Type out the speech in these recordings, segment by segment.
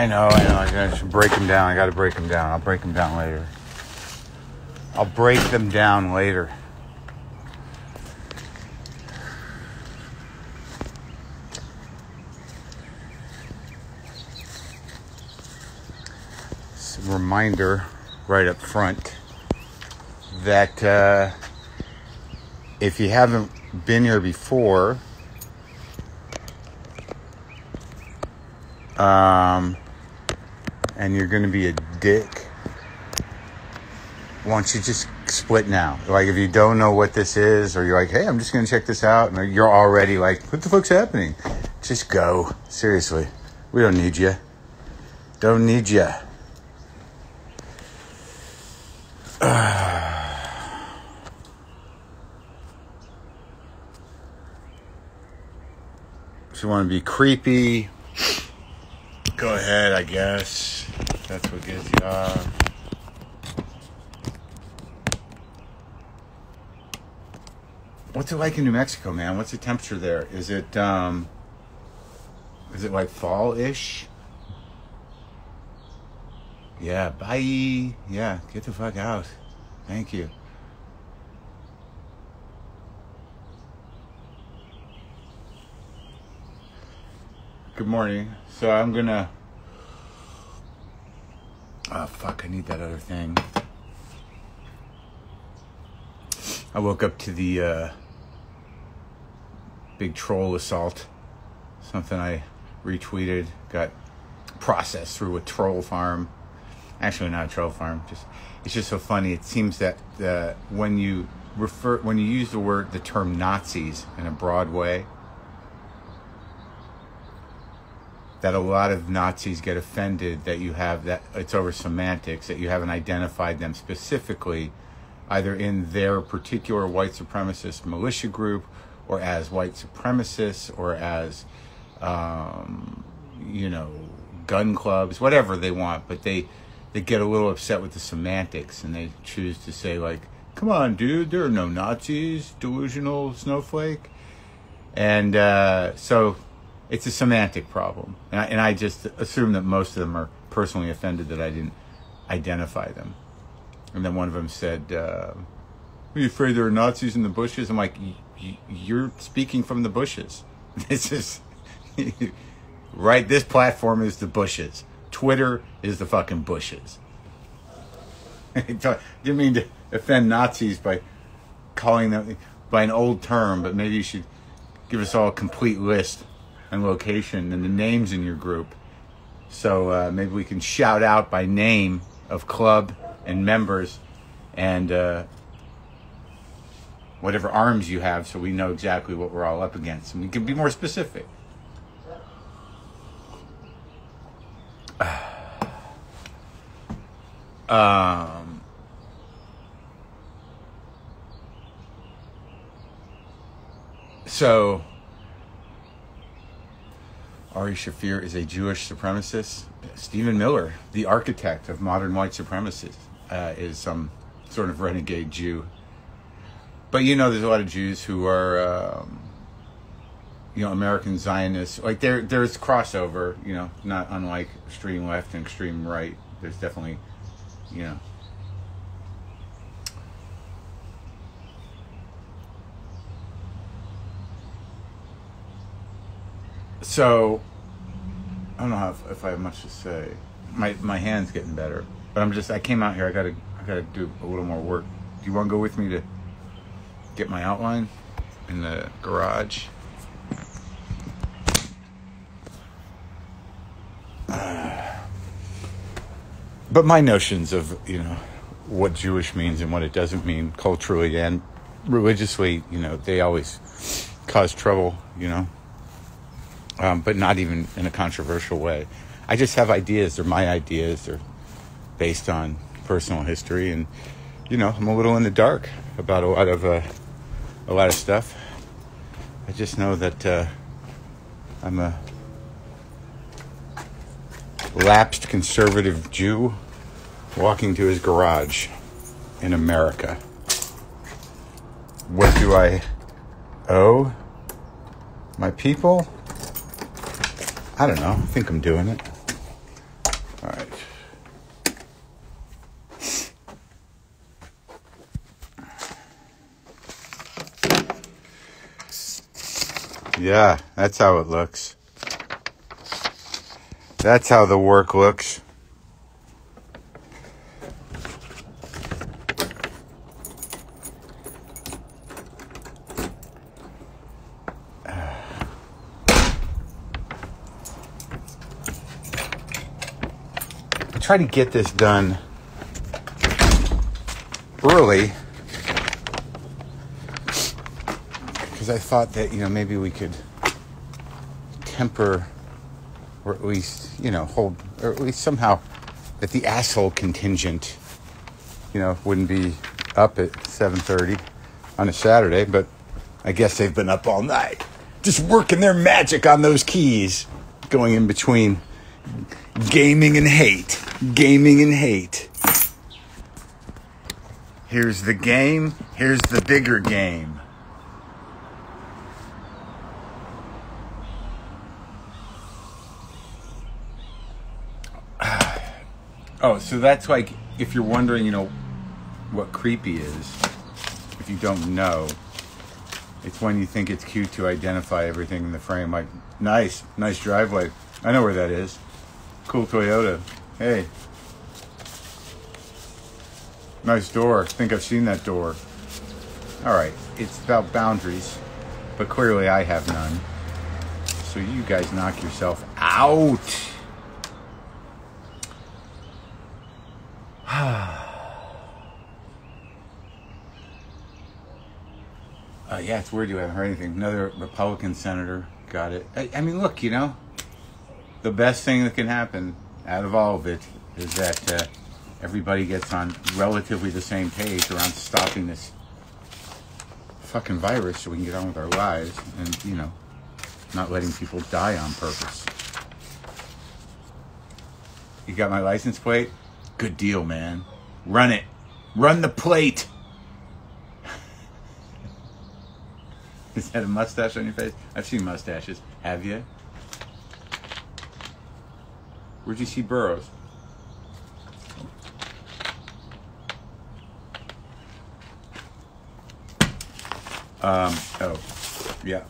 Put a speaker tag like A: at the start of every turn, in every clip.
A: I know. I should break them down. I got to break them down. I'll break them down later. It's a reminder right up front that if you haven't been here before, and you're going to be a dick, why don't you just split now? Like, if you don't know what this is, or you're like, hey, I'm just going to check this out, and you're already like, what the fuck's happening? Just go. Seriously. We don't need you. Don't need you. If you want to be creepy, go ahead, I guess. That's what gets you off. What's it like in New Mexico, man? What's the temperature there? Is it like fall-ish? Yeah, bye. Yeah, get the fuck out. Thank you. Good morning. So I'm gonna... Oh, fuck, I need that other thing. I woke up to the big troll assault. Something I retweeted, got processed through a troll farm. Actually, not a troll farm. It's just so funny. It seems that when you use the term Nazis in a broad way, that a lot of Nazis get offended that you have that it's over semantics, that you haven't identified them specifically, either in their particular white supremacist militia group, or as white supremacists, or as, gun clubs, whatever they want. But they get a little upset with the semantics, and they choose to say, like, come on, dude, there are no Nazis, delusional snowflake. And so it's a semantic problem. And I just assume that most of them are personally offended that I didn't identify them. And then one of them said, are you afraid there are Nazis in the bushes? I'm like, you're speaking from the bushes. This is, right? This platform is the bushes. Twitter is the fucking bushes. I didn't mean to offend Nazis by calling them by an old term, but maybe you should give us all a complete list and location and the names in your group. So maybe we can shout out by name of club and members and whatever arms you have, so we know exactly what we're all up against, and we can be more specific. So Ari Shafir is a Jewish supremacist. Stephen Miller, the architect of modern white supremacy, is some sort of renegade Jew. But there's a lot of Jews who are, American Zionists. Like there's crossover, not unlike extreme left and extreme right. There's definitely, So, I don't know if I have much to say. My hand's getting better, but I came out here. I gotta do a little more work. Do you want to go with me to get my outline in the garage? But my notions of what Jewish means and what it doesn't mean culturally and religiously, they always cause trouble, but not even in a controversial way. I just have ideas. They're my ideas. They're based on personal history, and I'm a little in the dark about a lot of stuff. I just know that I'm a lapsed conservative Jew walking to his garage in America. What do I owe my people? I don't know. I think I'm doing it. Yeah, that's how it looks. That's how the work looks. Try to get this done early because I thought that, maybe we could temper or at least, hold, or at least somehow that the asshole contingent, wouldn't be up at 7:30 on a Saturday, but I guess they've been up all night just working their magic on those keys, going in between gaming and hate. Gaming and hate. Here's the game. Here's the bigger game. Oh, so that's like, if you're wondering, what creepy is, if you don't know, it's when you think it's cute to identify everything in the frame. Like, nice driveway. I know where that is. Cool Toyota. Hey. Nice door. I think I've seen that door. Alright, it's about boundaries, but clearly I have none. So you guys knock yourself out. Yeah, it's weird you haven't heard anything. Another Republican senator got it. I mean, look, the best thing that can happen out of all of it is that everybody gets on relatively the same page around stopping this fucking virus so we can get on with our lives and, not letting people die on purpose. You got my license plate? Good deal, man. Run it. Run the plate. Is that a mustache on your face? I've seen mustaches. Have you? Where'd you see Burroughs? Oh, yeah.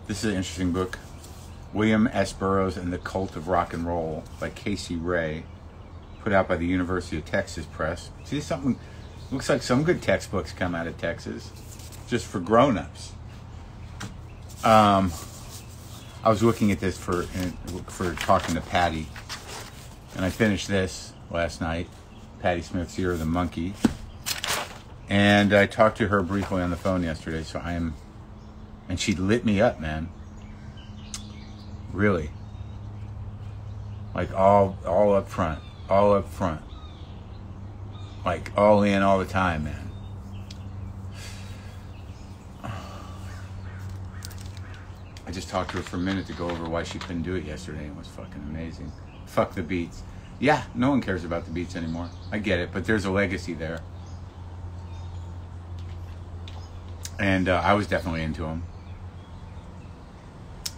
A: This is an interesting book. William S. Burroughs and the Cult of Rock and Roll by Casey Ray, put out by the University of Texas Press. See, something looks like some good textbooks come out of Texas, just for grown-ups. I was looking at this for talking to Patty, and I finished this last night. Patty Smith's Year of the Monkey, and I talked to her briefly on the phone yesterday. So and she lit me up, man. Really, like all up front, like all in all the time, man. I just talked to her for a minute to go over why she couldn't do it yesterday. It was fucking amazing. Fuck the Beats. Yeah, no one cares about the Beats anymore. I get it, but there's a legacy there. And I was definitely into them.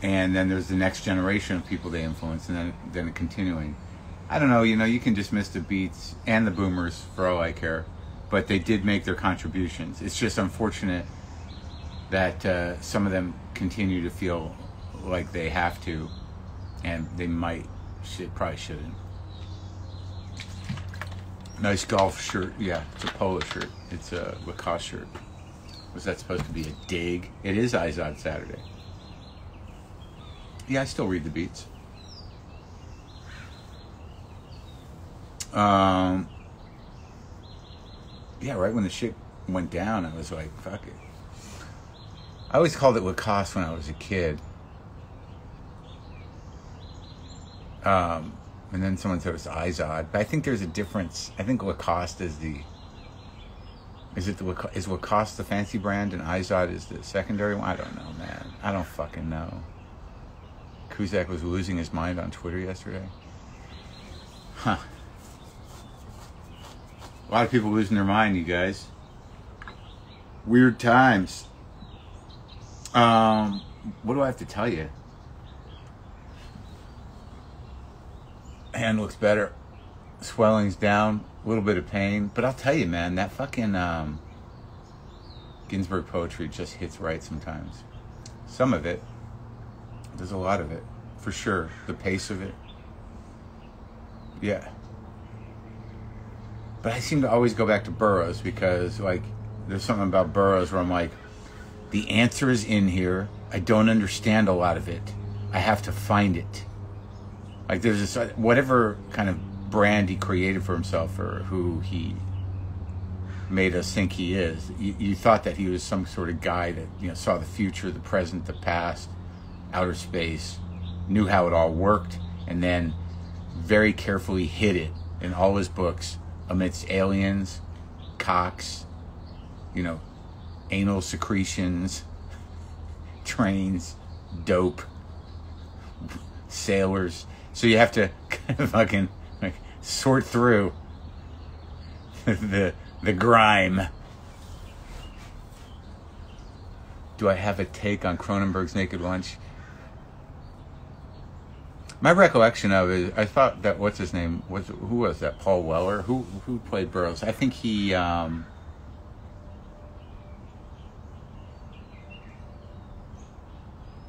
A: And then there's the next generation of people they influence, and then continuing. I don't know, you can dismiss the Beats and the Boomers for all I care, but they did make their contributions. It's just unfortunate that some of them continue to feel like they have to, and they probably shouldn't. Nice golf shirt. Yeah, it's a polo shirt. It's a Lacoste shirt. Was that supposed to be a dig? It is Izod Saturday. Yeah, I still read the Beats. Yeah, right when the shit went down, I was like, fuck it. I always called it Lacoste when I was a kid. And then someone said it was Izod, but I think there's a difference. I think Lacoste is is Lacoste the fancy brand and Izod is the secondary one? I don't know, man. I don't fucking know. Cusack was losing his mind on Twitter yesterday. Huh. A lot of people losing their mind, you guys. Weird times. What do I have to tell you? Hand looks better. Swelling's down. A little bit of pain. But I'll tell you, man, that fucking, Ginsberg poetry just hits right sometimes. Some of it. There's a lot of it, for sure. The pace of it. Yeah. But I seem to always go back to Burroughs because, like, there's something about Burroughs where I'm like, the answer is in here. I don't understand a lot of it. I have to find it. Like, there's this, whatever kind of brand he created for himself or who he made us think he is, you thought that he was some sort of guy that, you know, saw the future, the present, the past, outer space, knew how it all worked, and then very carefully hid it in all his books amidst aliens, cocks, you know, anal secretions, trains, dope, sailors. So you have to kind of fucking like sort through the grime. Do I have a take on Cronenberg's Naked Lunch? My recollection of it, I thought that, what's his name? Who was that? Paul Weller? Who played Burroughs? I think he did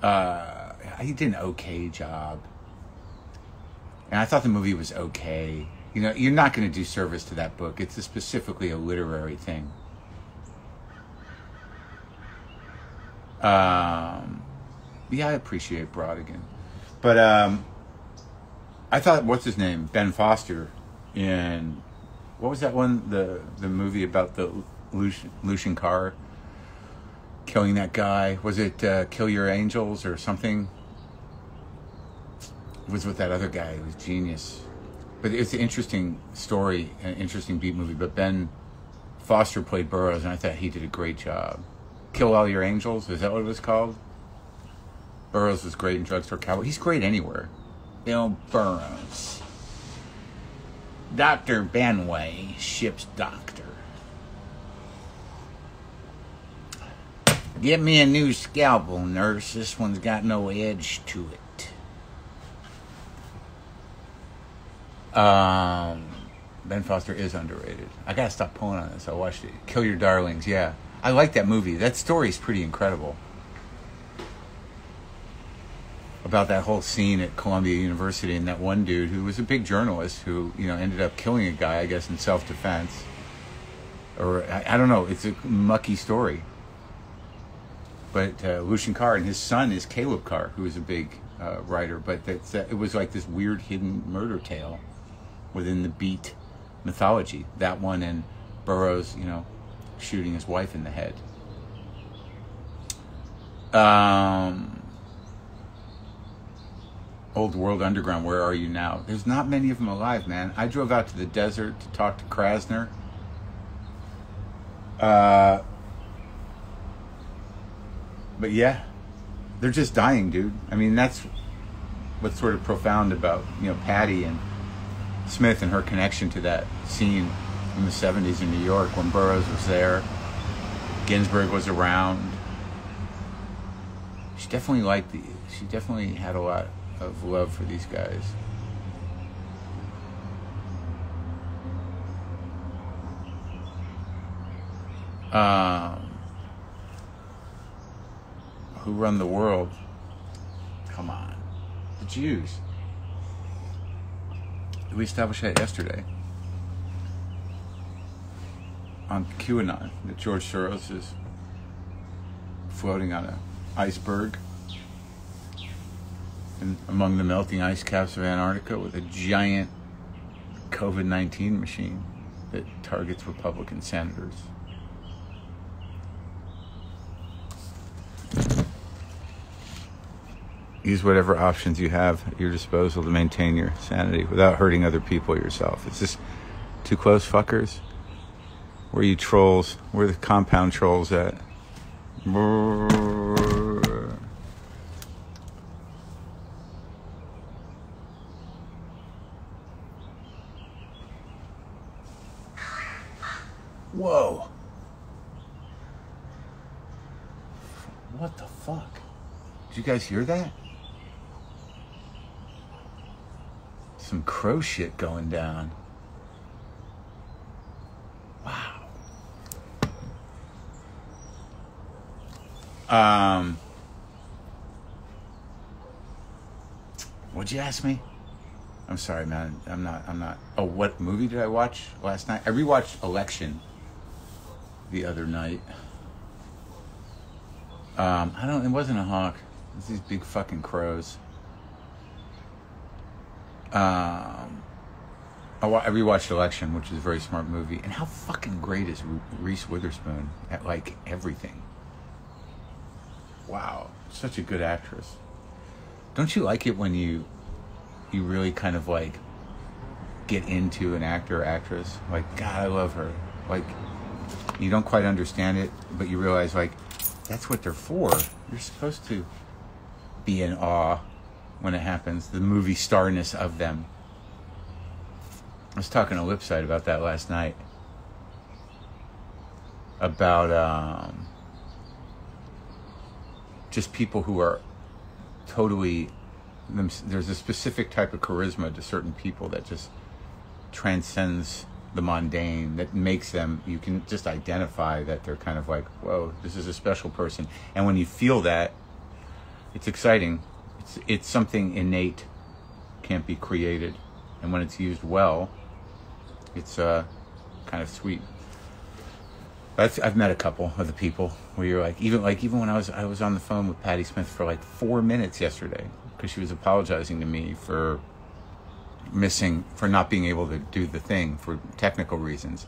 A: an okay job. And I thought the movie was okay. You know, you're not going to do service to that book. It's specifically a literary thing. Yeah, I appreciate Brodigan. But I thought, what's his name? Ben Foster in, what was that one? The movie about the Lucian Carr killing that guy. Was it Kill Your Angels or something? It was with that other guy who was genius. But it's an interesting story, an interesting beat movie. But Ben Foster played Burroughs, and I thought he did a great job. Kill All Your Angels, is that what it was called? Burroughs was great in Drugstore Cowboy. He's great anywhere. Bill Burroughs. Dr. Benway, ship's doctor. Get me a new scalpel, nurse. This one's got no edge to it. Ben Foster is underrated. I gotta stop pulling on this. I watched it. Kill Your Darlings, yeah. I like that movie. That story's pretty incredible. About that whole scene at Columbia University and that one dude who was a big journalist who, you know, ended up killing a guy, I guess, in self-defense. Or, I don't know. It's a mucky story. But Lucian Carr and his son is Caleb Carr, who is a big writer. But it was like this weird hidden murder tale within the Beat mythology. That one and Burroughs, you know, shooting his wife in the head. Old World Underground, Where Are You Now? There's not many of them alive, man. I drove out to the desert to talk to Krasner. But yeah, they're just dying, dude. I mean, that's what's sort of profound about, you know, Patty and Smith and her connection to that scene in the 70s in New York when Burroughs was there. Ginsberg was around. She definitely had a lot of love for these guys. Who run the world? Come on. The Jews. We established that yesterday. On QAnon, that George Soros is floating on an iceberg among the melting ice caps of Antarctica with a giant COVID-19 machine that targets Republican senators. Use whatever options you have at your disposal to maintain your sanity without hurting other people or yourself. It's just too close, fuckers. Where are you trolls? Where are the compound trolls at? Whoa. What the fuck? Did you guys hear that? Some crow shit going down. Wow. What'd you ask me? I'm sorry, man. I'm not. Oh, what movie did I watch last night? I rewatched Election the other night. It wasn't a hawk. It was these big fucking crows. I rewatched Election, which is a very smart movie. And how fucking great is Reese Witherspoon at, like, everything? Wow. Such a good actress. Don't you like it when you really kind of, like, get into an actor or actress? Like, God, I love her. Like, you don't quite understand it, but you realize, like, that's what they're for. You're supposed to be in awe when it happens. The movie starness of them. I was talking to Lipside about that last night. About just people who are totally... There's a specific type of charisma to certain people that just transcends the mundane, that makes them, you can just identify that they're kind of like, whoa, this is a special person. And when you feel that, it's exciting. It's something innate, can't be created. And when it's used well, it's kind of sweet. I've met a couple of the people where you're like, even when I was on the phone with Patti Smith for like 4 minutes yesterday, because she was apologizing to me for not being able to do the thing for technical reasons.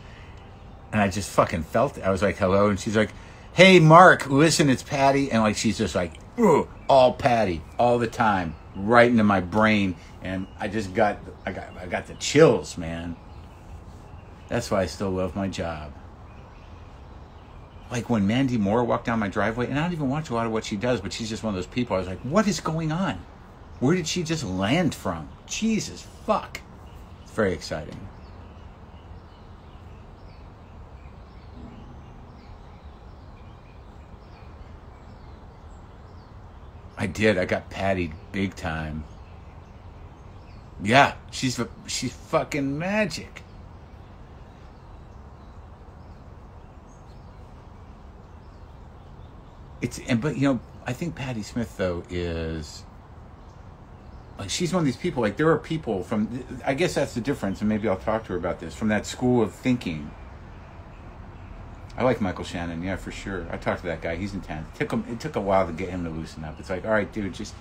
A: And I just fucking felt it. I was like, hello. And she's like, hey, Marc, listen, it's Patti. And like, she's just like, all Patti, all the time, right into my brain. And I got the chills, man. That's why I still love my job. Like when Mandy Moore walked down my driveway, and I don't even watch a lot of what she does, but she's just one of those people. I was like, what is going on? Where did she just land from? Jesus fuck. It's very exciting. I did. I got Patti big time. Yeah, she's fucking magic. But you know, I think Patti Smith though is like, she's one of these people, like there are people from, I guess that's the difference, and maybe I'll talk to her about this, from that school of thinking. I like Michael Shannon, yeah, for sure. I talked to that guy, he's intense. It took a while to get him to loosen up. It's like, all right, dude, it's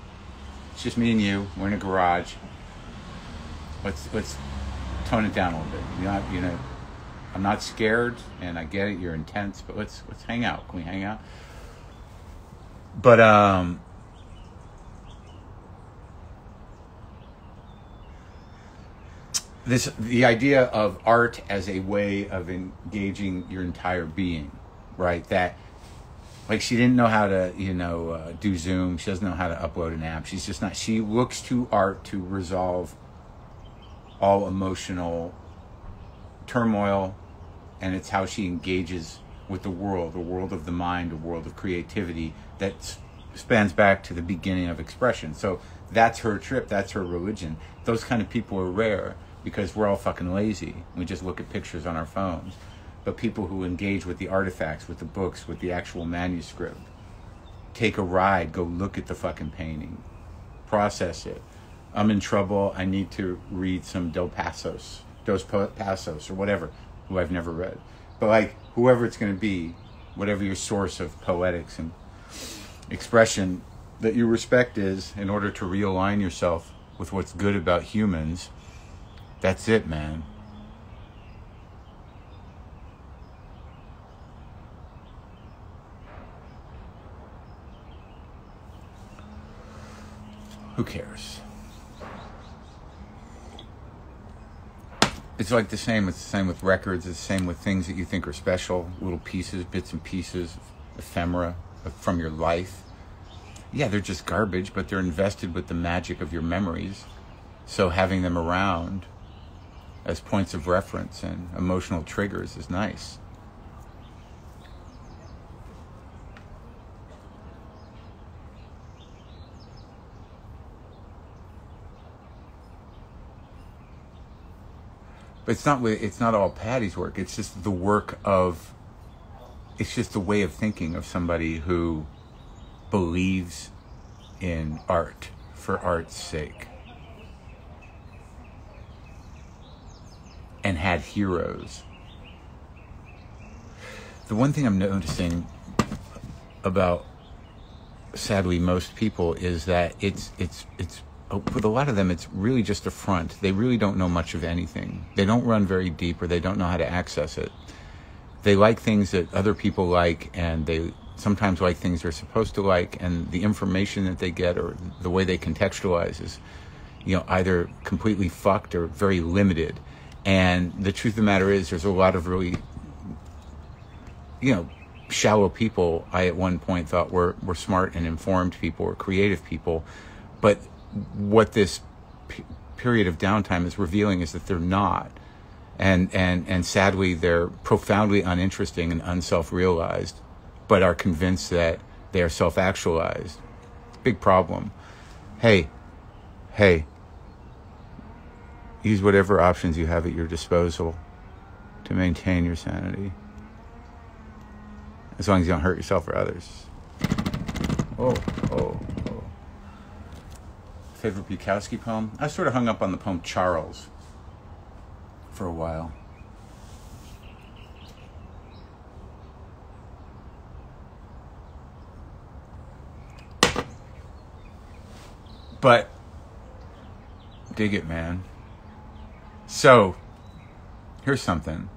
A: just me and you. We're in a garage. Let's tone it down a little bit. You know, I'm not scared, and I get it. You're intense, but let's hang out. Can we hang out? But the idea of art as a way of engaging your entire being, right? That, like, she didn't know how to, do Zoom. She doesn't know how to upload an app. She's just not. She looks to art to resolve all emotional turmoil, and it's how she engages with the world of the mind, a world of creativity that spans back to the beginning of expression. So that's her trip. That's her religion. Those kind of people are rare, because we're all fucking lazy. We just look at pictures on our phones. But people who engage with the artifacts, with the books, with the actual manuscript, take a ride, go look at the fucking painting, process it. I'm in trouble, I need to read some Dos Passos, or whatever, who I've never read. But like, whoever it's going to be, whatever your source of poetics and expression that you respect is, in order to realign yourself with what's good about humans, that's it, man. Who cares? It's like the same. It's the same with records. It's the same with things that you think are special, little pieces, bits and pieces, ephemera from your life. Yeah, they're just garbage, but they're invested with the magic of your memories. So having them around as points of reference and emotional triggers is nice. But it's not all Patti's work. It's just the way of thinking of somebody who believes in art for art's sake and had heroes. The one thing I'm noticing about, sadly, most people is that it's with a lot of them, it's really just a front. They really don't know much of anything. They don't run very deep, or they don't know how to access it. They like things that other people like, and they sometimes like things they're supposed to like, and the information that they get or the way they contextualize is, either completely fucked or very limited. And the truth of the matter is, there's a lot of really, shallow people I at one point thought were smart and informed people or creative people. But what this period of downtime is revealing is that they're not. And sadly, they're profoundly uninteresting and unself-realized, but are convinced that they are self-actualized. Big problem. Hey, use whatever options you have at your disposal to maintain your sanity. As long as you don't hurt yourself or others. Oh. Favorite Bukowski poem? I sort of hung up on the poem Charles for a while. But dig it, man. So here's something.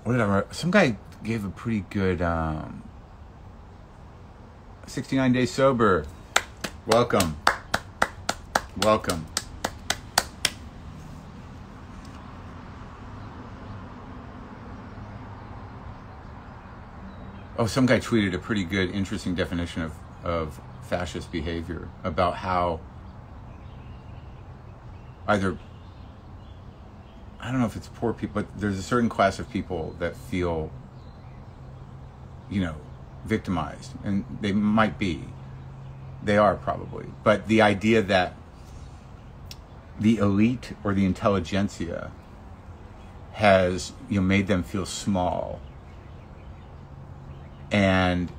A: What did I write? Some guy gave a pretty good 69 Days Sober. Welcome. Oh, some guy tweeted a pretty good, interesting definition of fascist behavior, about how either, I don't know if it's poor people, but there's a certain class of people that feel, victimized, and they might be. They are probably. But the idea that the elite or the intelligentsia has, made them feel small, and,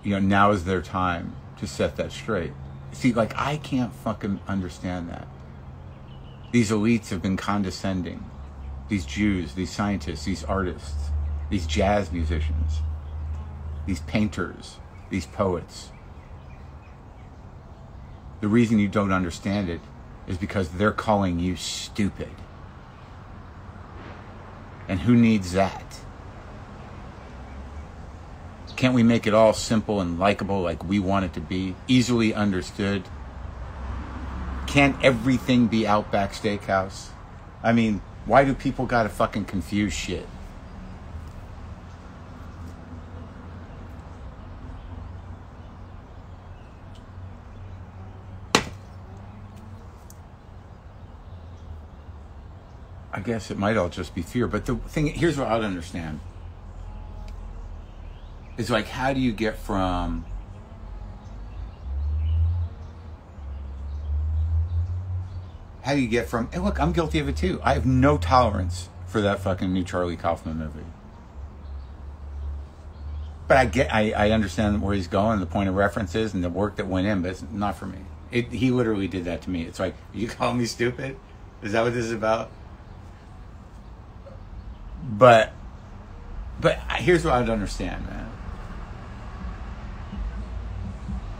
A: now is their time to set that straight. See, I can't fucking understand that. These elites have been condescending. These Jews, these scientists, these artists, these jazz musicians, these painters, these poets. The reason you don't understand it is because they're calling you stupid. And who needs that? Can't we make it all simple and likable like we want it to be? Easily understood? Can't everything be Outback Steakhouse? I mean, why do people gotta fucking confuse shit? I guess it might all just be fear. But the thing, here's what I don't understand. It's how do you get from hey, look, I'm guilty of it too. I have no tolerance for that fucking new Charlie Kaufman movie. But I understand where he's going, the point of reference is, and the work that went in, but it's not for me. He literally did that to me. It's you call me stupid? Is that what this is about? But here's what I don't understand, man.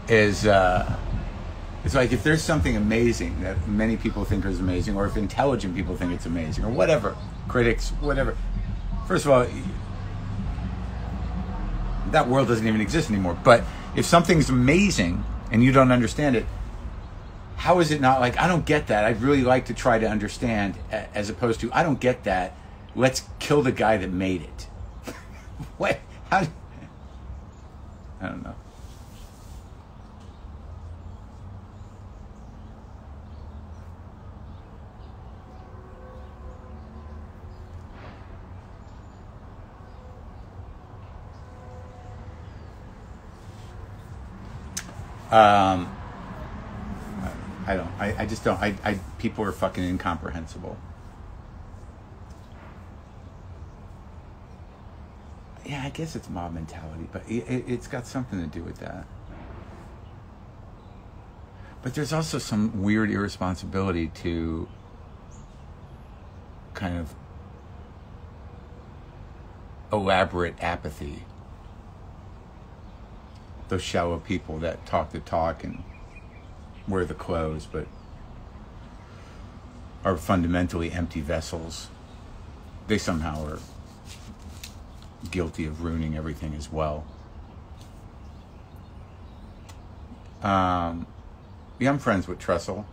A: It's if there's something amazing that many people think is amazing, or if intelligent people think it's amazing, or whatever, critics, whatever. First of all, that world doesn't even exist anymore. But if something's amazing and you don't understand it, how is it not I don't get that. I'd really like to try to understand, as opposed to, I don't get that. Let's kill the guy that made it. What? How? I don't know. I just don't. People are fucking incomprehensible. Yeah, I guess it's mob mentality, but it's got something to do with that. But there's also some weird irresponsibility to kind of elaborate apathy. Those shallow people that talk the talk and wear the clothes, but are fundamentally empty vessels. They somehow are guilty of ruining everything as well. Yeah, I'm friends with Trussell.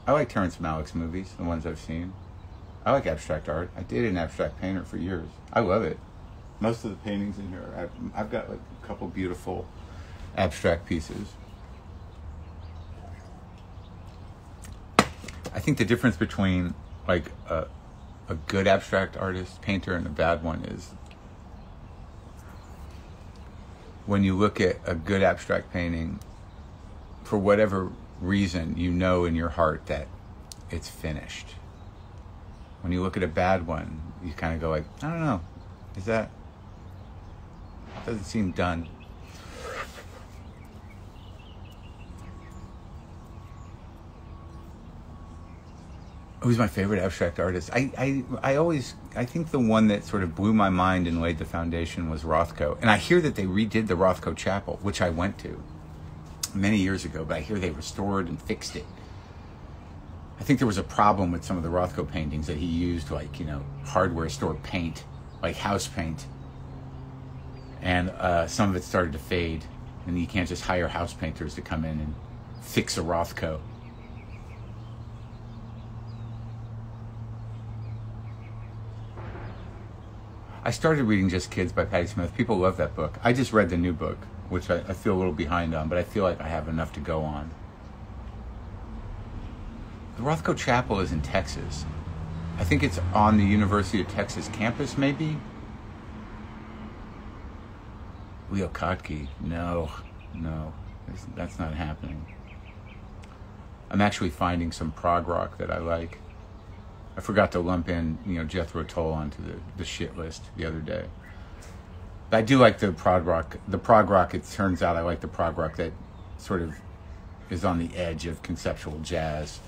A: I like Terrence Malick's movies, the ones I've seen. I like abstract art. I dated an abstract painter for years. I love it. Most of the paintings in here, I've got like a couple beautiful abstract pieces. I think the difference between like a good abstract artist, painter, and a bad one is when you look at a good abstract painting, for whatever reason, you know in your heart that it's finished. When you look at a bad one, you kind of go like, I don't know, doesn't seem done. Who's my favorite abstract artist? I think the one that sort of blew my mind and laid the foundation was Rothko. And I hear that they redid the Rothko Chapel, which I went to many years ago, but I hear they restored and fixed it. I think there was a problem with some of the Rothko paintings that he used, like, hardware store paint, like house paint. And some of it started to fade, and you can't just hire house painters to come in and fix a Rothko. I started reading Just Kids by Patti Smith. People love that book. I just read the new book, which I feel a little behind on, but I feel like I have enough to go on. The Rothko Chapel is in Texas. I think it's on the University of Texas campus, maybe? Leo Kottke. No, that's not happening. I'm actually finding some prog rock that I like. I forgot to lump in, Jethro Tull onto the shit list the other day. But I do like the prog rock. The prog rock, it turns out I like the prog rock that sort of is on the edge of conceptual jazz.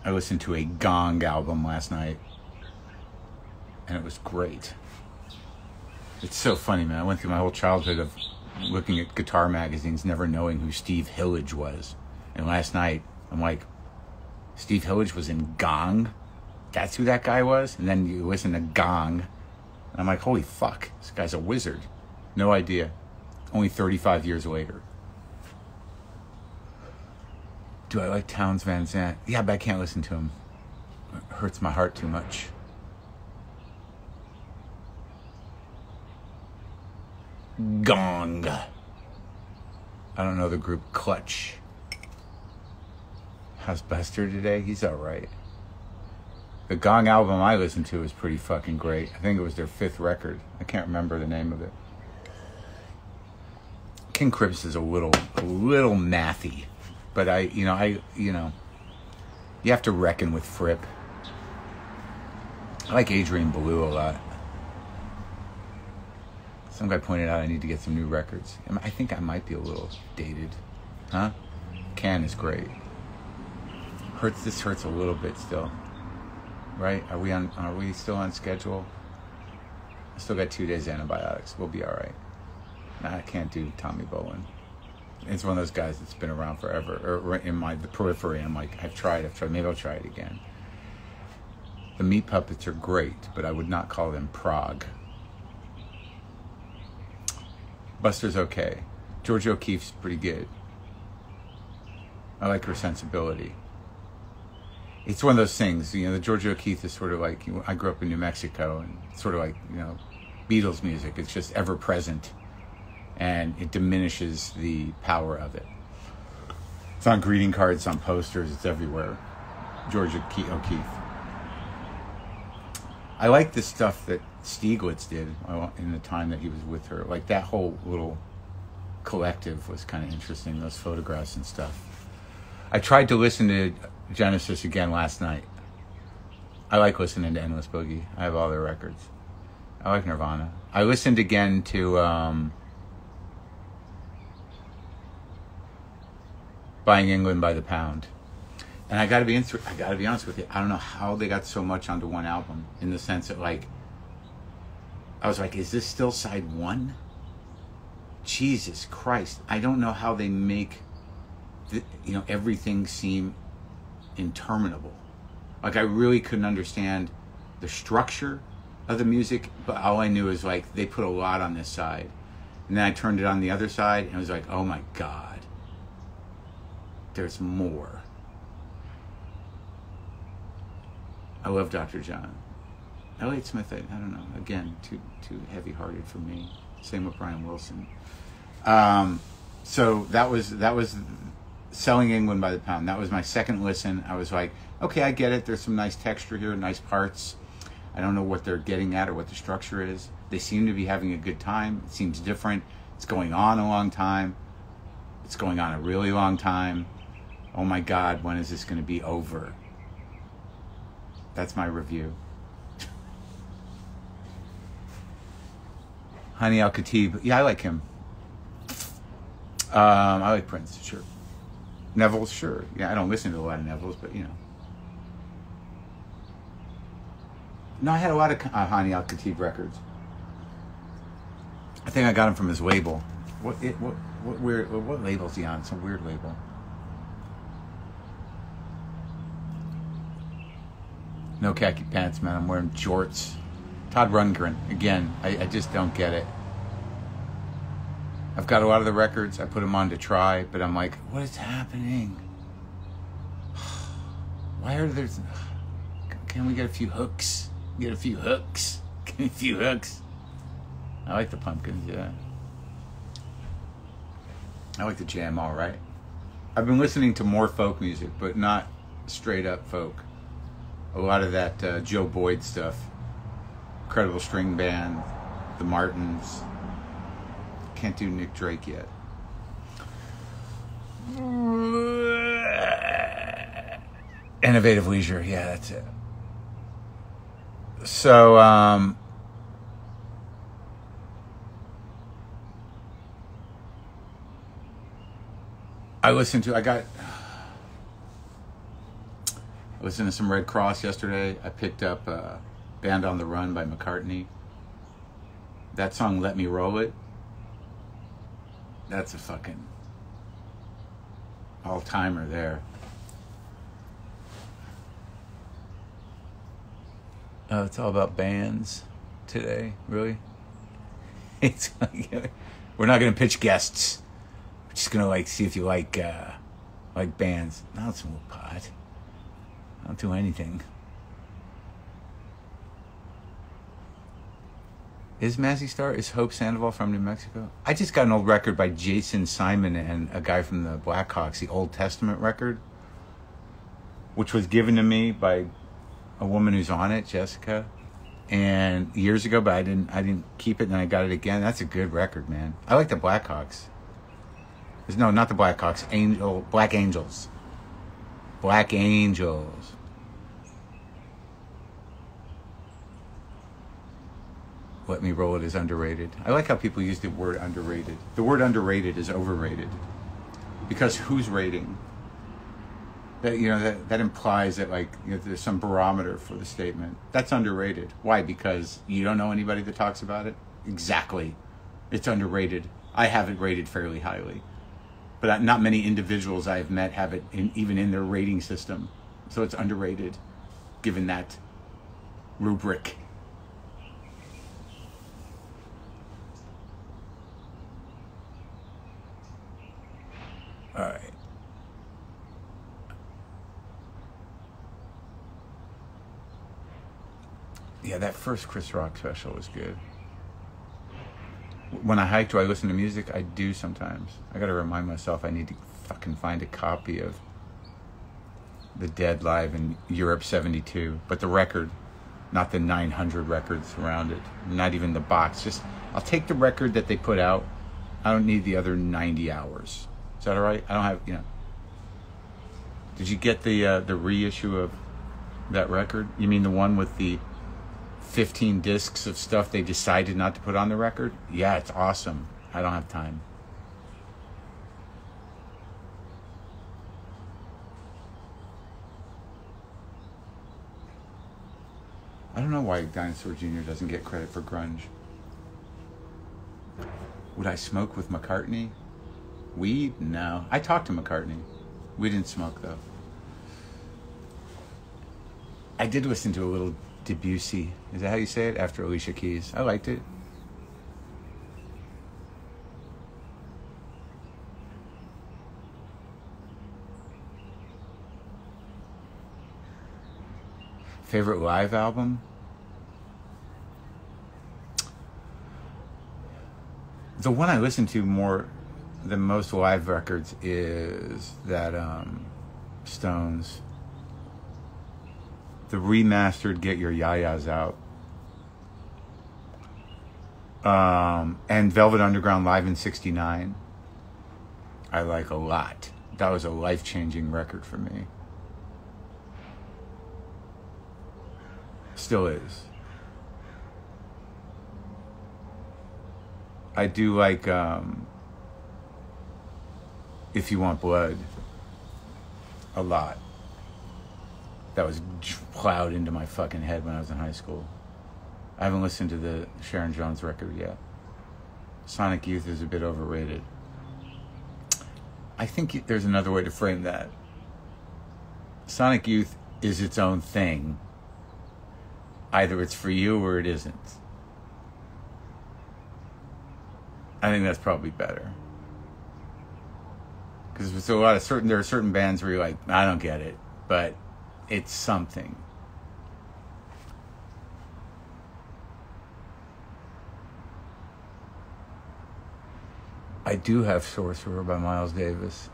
A: I listened to a Gong album last night, and it was great. It's so funny, man. I went through my whole childhood of looking at guitar magazines, never knowing who Steve Hillage was. And last night, I'm like, Steve Hillage was in Gong? That's who that guy was? And then you listen to Gong, and I'm like, holy fuck, this guy's a wizard. No idea. Only 35 years later. Do I like Townes Van Zandt? Yeah, but I can't listen to him. It hurts my heart too much. Gong. I don't know the group Clutch. How's Buster today? He's alright. The Gong album I listened to was pretty fucking great. I think it was their 5th record. I can't remember the name of it. King Crimson is a little mathy. But you have to reckon with Fripp. I like Adrian Belew a lot. Some guy pointed out I need to get some new records. I think I might be a little dated. Huh? Can is great. This hurts a little bit still. Right? Are we still on schedule? I still got 2 days antibiotics. We'll be alright. Nah, I can't do Tommy Bolin. It's one of those guys that's been around forever. Or in the periphery, I'm like, I've tried. Maybe I'll try it again. The Meat Puppets are great, but I would not call them prog. Buster's okay. Georgia O'Keeffe's pretty good. I like her sensibility. It's one of those things, the Georgia O'Keeffe is sort of like, I grew up in New Mexico, and sort of like, Beatles music. It's just ever present, and it diminishes the power of it. It's on greeting cards, on posters, it's everywhere. Georgia O'Keeffe. I like the stuff that Stieglitz did in the time that he was with her. Like that whole little collective was kind of interesting, those photographs and stuff. I tried to listen to Genesis again last night. I like listening to Endless Boogie. I have all their records. I like Nirvana. I listened again to Buying England by the Pound. And I gotta be honest with you, I don't know how they got so much onto one album, in the sense that, like, I was like, is this still side one? Jesus Christ. I don't know how they make everything seem interminable. Like, I really couldn't understand the structure of the music, but all I knew is, like, they put a lot on this side. And then I turned it on the other side, and I was like, oh my God, there's more. I love Dr. John. Elliott Smith, I don't know. Again, too heavy-hearted for me. Same with Brian Wilson. So that was Selling England by the Pound. That was my second listen. I was like, okay, I get it. There's some nice texture here, nice parts. I don't know what they're getting at or what the structure is. They seem to be having a good time. It seems different. It's going on a long time. It's going on a really long time. Oh my God, when is this going to be over? That's my review. Hani Al-Khatib. Yeah, I like him. I like Prince, sure. Neville, sure. Yeah, I don't listen to a lot of Nevilles, but you know. No, I had a lot of Hani Al-Khatib records. I think I got him from his label. What label's he on? Some weird label. No khaki pants, man. I'm wearing jorts. Todd Rundgren. Again, I just don't get it. I've got a lot of the records. I put them on to try, but I'm like, what is happening? Why are there... Can we get a few hooks? Get a few hooks. Get a few hooks. I like the Pumpkins, yeah. I like the Jam, all right. I've been listening to more folk music, but not straight up folk. A lot of that Joe Boyd stuff. Incredible String Band, the Martins. Can't do Nick Drake yet. Innovative Leisure, yeah, that's it. So, I listened to some Red Cross yesterday. I picked up Band on the Run by McCartney. That song, Let Me Roll It, that's a fucking all-timer there. It's all about bands today, really? It's like, we're not going to pitch guests. We're just going to see if you like bands. Now it's some pot. I don't do anything. Is Mazzy Star, is Hope Sandoval from New Mexico? I just got an old record by Jason Simon and a guy from the Blackhawks, the Old Testament record, which was given to me by a woman who's on it, Jessica, and years ago, but I didn't keep it, and I got it again. That's a good record, man. I like the Blackhawks. No, not the Blackhawks. Black Angels. Black Angels. Let Me Roll It is underrated. I like how people use the word underrated. The word underrated is overrated. Because who's rating? That implies that there's some barometer for the statement. That's underrated. Why? Because you don't know anybody that talks about it? Exactly. It's underrated. I have it rated fairly highly. But not many individuals I have met have it even in their rating system. So it's underrated, given that rubric. All right. Yeah, that first Chris Rock special was good. When I hike, do I listen to music? I do sometimes. I gotta remind myself I need to fucking find a copy of The Dead live in Europe 72. But the record, not the 900 records around it. Not even the box. Just, I'll take the record that they put out. I don't need the other 90 hours. Is that all right? I don't have, Did you get the reissue of That record? You mean the one with the 15 discs of stuff they decided not to put on the record? Yeah, it's awesome. I don't have time. I don't know why Dinosaur Jr. doesn't get credit for grunge. Would I smoke with McCartney? Weed? No. I talked to McCartney. We didn't smoke, though. I did listen to a little Debussy. Is that how you say it? After Alicia Keys. I liked it. Favorite live album? The one I listen to more than most live records is that Stones, the remastered Get Your Yayas Out, and Velvet Underground live in '69. I like a lot. That was a life-changing record for me. Still is. I do like If You Want Blood a lot. That was plowed into my fucking head when I was in high school. I haven't listened to the Sharon Jones record yet. Sonic Youth is a bit overrated. I think there's another way to frame that. Sonic Youth is its own thing. Either it's for you or it isn't. I think that's probably better. Because there's there are certain bands where you're like, I don't get it, but it's something. I do have Sorcerer by Miles Davis.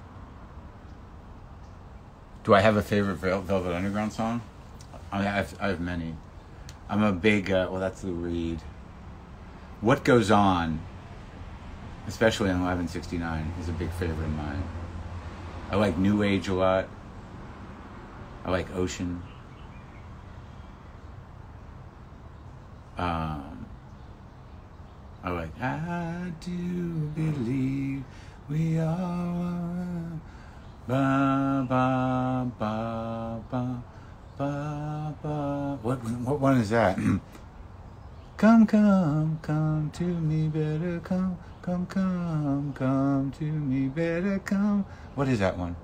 A: Do I have a favorite Velvet Underground song? I have many. I'm a big, well, that's Lou Reed. What Goes On, especially on 1169, is a big favorite of mine. I like New Age a lot. I like Ocean. I like I Do Believe We Are Ba Ba Ba Ba Ba Ba. What one is that? Come to me, better come to me, better come. What is that one?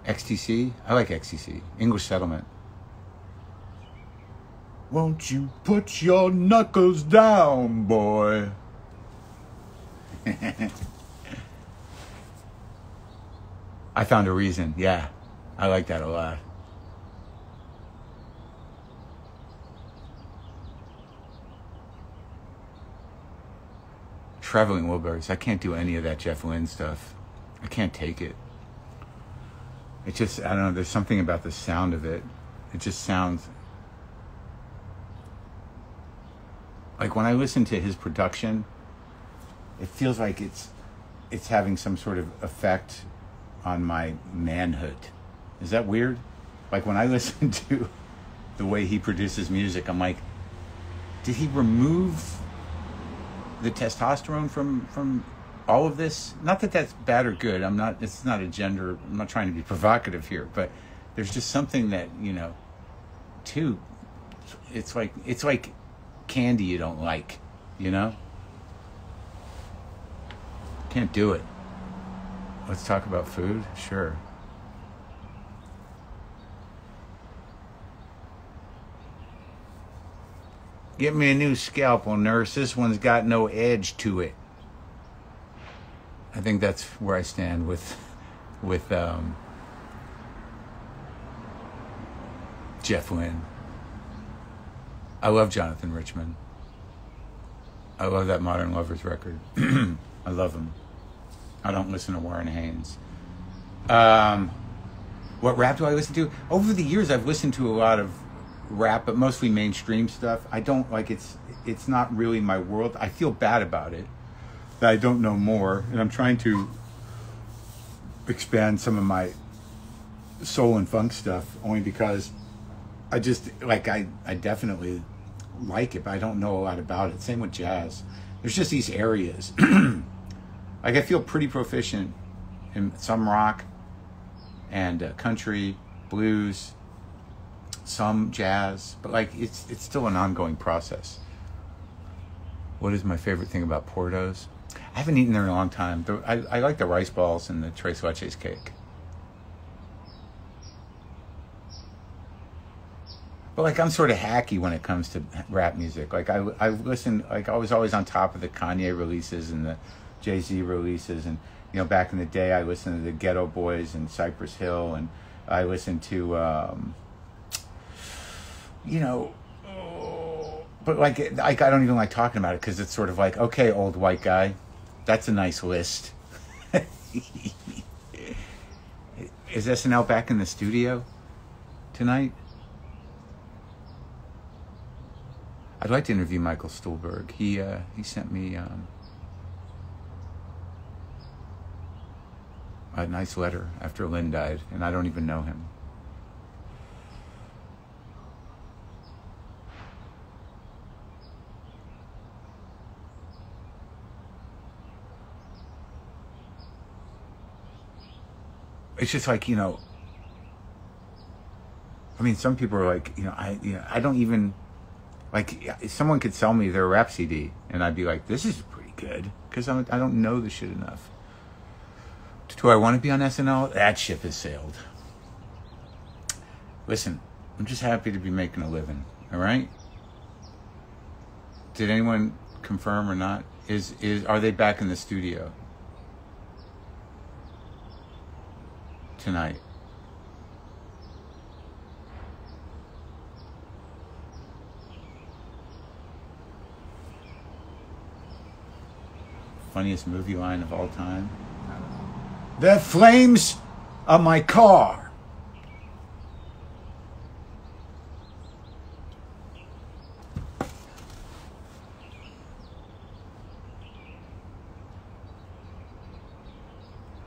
A: XTC? I like XTC. English Settlement. Won't you put your knuckles down, boy? I Found a Reason. Yeah, I like that a lot. Traveling Wilburys. I can't do any of that Jeff Lynne stuff. I can't take it. It just, I don't know, there's something about the sound of it. It just sounds... Like when I listen to his production, it feels like it's having some sort of effect on my manhood. Is that weird? Like when I listen to the way he produces music, I'm like, did he remove the testosterone from all of this? Not that that's bad or good. It's not a gender, I'm not trying to be provocative here, but there's just something that, too, it's like candy you don't like, Can't do it. Let's talk about food? Sure. Get me a new scalpel, nurse. This one's got no edge to it. I think that's where I stand with Jeff Lynne. I love Jonathan Richman. I love that Modern Lovers record. I love him. I don't listen to Warren Haynes. What rap do I listen to? Over the years, I've listened to a lot of rap, but mostly mainstream stuff. I don't like it's not really my world. I feel bad about it that I don't know more, and I'm trying to expand some of my soul and funk stuff, only because I just like I definitely like it, but I don't know a lot about it. Same with jazz. There's just these areas. Like I feel pretty proficient in some rock and country, blues, some jazz, but like it's still an ongoing process. What is my favorite thing about Porto's? I haven't eaten there in a long time. I like the rice balls and the tres leches cake. But like I'm sort of hacky when it comes to rap music. Like I listen, like I was always on top of the Kanye releases and the Jay-Z releases, and you know back in the day I listened to the Ghetto Boys and Cypress Hill, and I listened to you know, but like I don't even like talking about it because it's sort of like, okay, old white guy, that's a nice list. Is SNL back in the studio tonight? I'd like to interview Michael Stuhlbarg. He sent me a nice letter after Lynn died, and I don't even know him. It's just like, you know, I mean, some people are like, you know, I don't even, like, if someone could sell me their rap CD, and I'd be like, this is pretty good, because I don't know the shit enough. Do I want to be on SNL? That ship has sailed. Listen, I'm just happy to be making a living, all right? Did anyone confirm or not? Are they back in the studio tonight? Funniest movie line of all time. The flames of my car.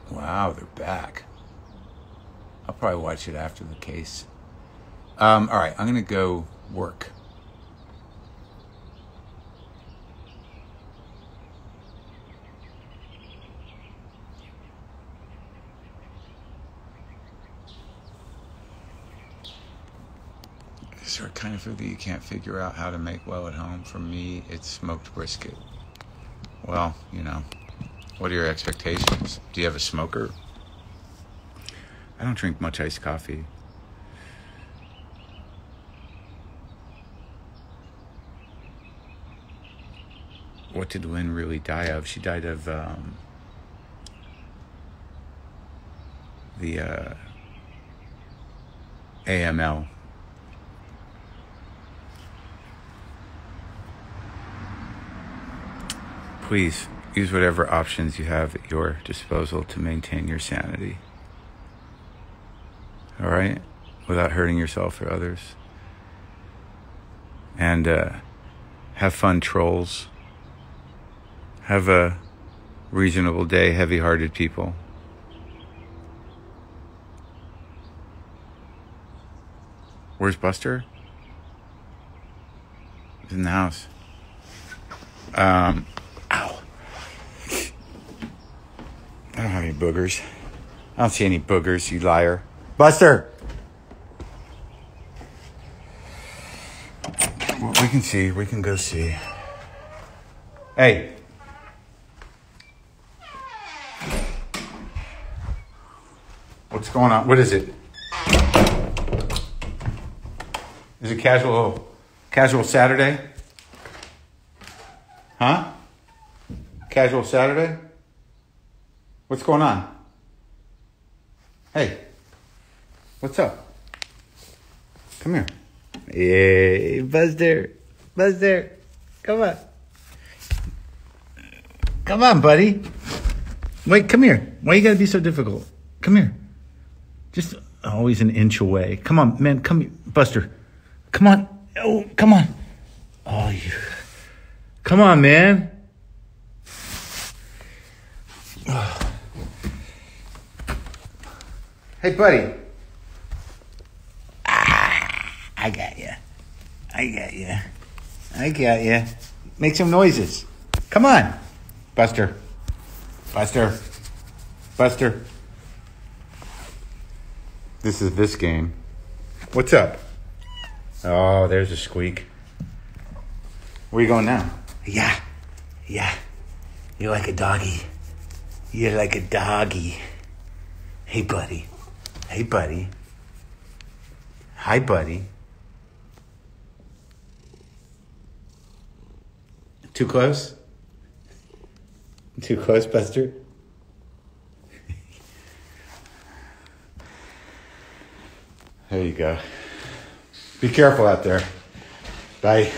A: Wow, they're back. I'll probably watch it after the case. All right, I'm gonna go work. Is there a kind of food that you can't figure out how to make well at home? For me, it's smoked brisket. Well, you know, what are your expectations? Do you have a smoker? I don't drink much iced coffee. What did Lynn really die of? She died of the AML. Please use whatever options you have at your disposal to maintain your sanity. All right? Without hurting yourself or others. And have fun, trolls. Have a reasonable day, heavy-hearted people. Where's Buster? He's in the house. Ow. I don't have any boogers. I don't see any boogers, you liar. Buster! Well, we can see. We can go see. Hey. What's going on? What is it? Is it casual Saturday? Huh? Casual Saturday? What's going on? Hey. What's up? Come here. Hey, Buster. Buster. Come on. Come on, buddy. Wait, come here. Why you gotta be so difficult? Come here. Just always an inch away. Come on, man. Come here. Buster. Come on. Oh, come on. Oh, you. Come on, man. Hey, buddy. I got you. I got you. I got you. Make some noises. Come on. Buster. Buster. Buster. This is this game. What's up? Oh, there's a squeak. Where you going now? Yeah. Yeah. You're like a doggy. You're like a doggy. Hey, buddy. Hey, buddy. Hi, buddy. Too close? Too close, Buster? There you go. Be careful out there. Bye.